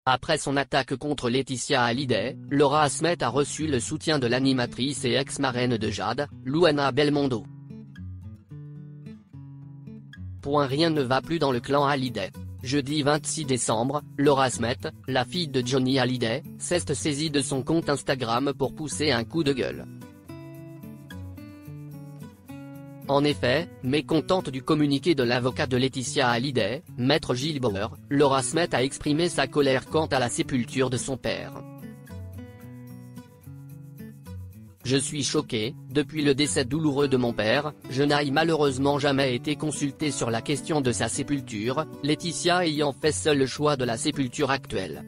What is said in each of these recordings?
Après son attaque contre Laetitia Hallyday, Laura Asmet a reçu le soutien de l'animatrice et ex-marraine de Jade, Luana Belmondo. Rien ne va plus dans le clan Hallyday. Jeudi 26 décembre, Laura Asmet, la fille de Johnny Hallyday, s'est saisie de son compte Instagram pour pousser un coup de gueule. En effet, mécontente du communiqué de l'avocat de Laetitia Hallyday, Maître Gilles Bauer, Laura Asmet a exprimé sa colère quant à la sépulture de son père. Je suis choquée, depuis le décès douloureux de mon père, je n'ai malheureusement jamais été consultée sur la question de sa sépulture, Laetitia ayant fait seule le choix de la sépulture actuelle.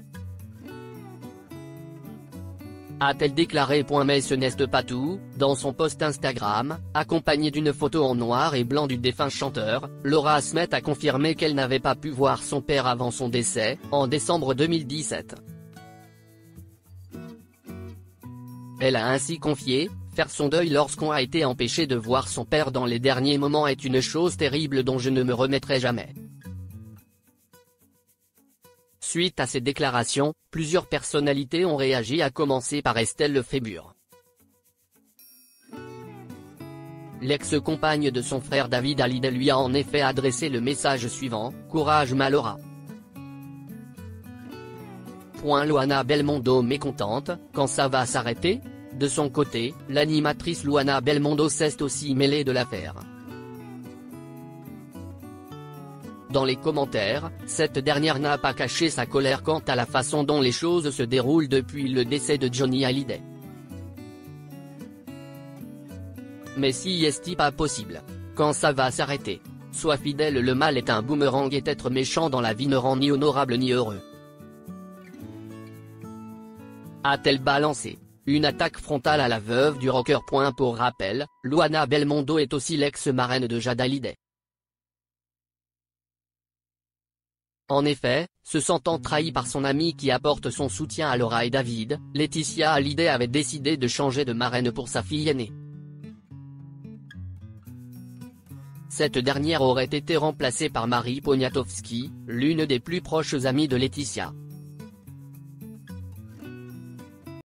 A-t-elle déclaré. Mais ce n'est pas tout, dans son post Instagram, accompagné d'une photo en noir et blanc du défunt chanteur, Laura Asmet a confirmé qu'elle n'avait pas pu voir son père avant son décès, en décembre 2017. Elle a ainsi confié, « Faire son deuil lorsqu'on a été empêché de voir son père dans les derniers moments est une chose terrible dont je ne me remettrai jamais ». Suite à ces déclarations, plusieurs personnalités ont réagi, à commencer par Estelle Lefébure. L'ex-compagne de son frère David Hallyday lui a en effet adressé le message suivant, « Courage ma Laura ». Luana Belmondo mécontente, quand ça va s'arrêter ? De son côté, l'animatrice Luana Belmondo s'est aussi mêlée de l'affaire. Dans les commentaires, cette dernière n'a pas caché sa colère quant à la façon dont les choses se déroulent depuis le décès de Johnny Hallyday. Mais si est-il pas possible ? Quand ça va s'arrêter ? Sois fidèle, le mal est un boomerang et être méchant dans la vie ne rend ni honorable ni heureux. A-t-elle balancé une attaque frontale à la veuve du rocker. Pour rappel, Luana Belmondo est aussi l'ex-marraine de Jade Hallyday. En effet, se sentant trahie par son amie qui apporte son soutien à Laura et David, Laetitia Hallyday avait décidé de changer de marraine pour sa fille aînée. Cette dernière aurait été remplacée par Mary Poniatowski, l'une des plus proches amies de Laetitia.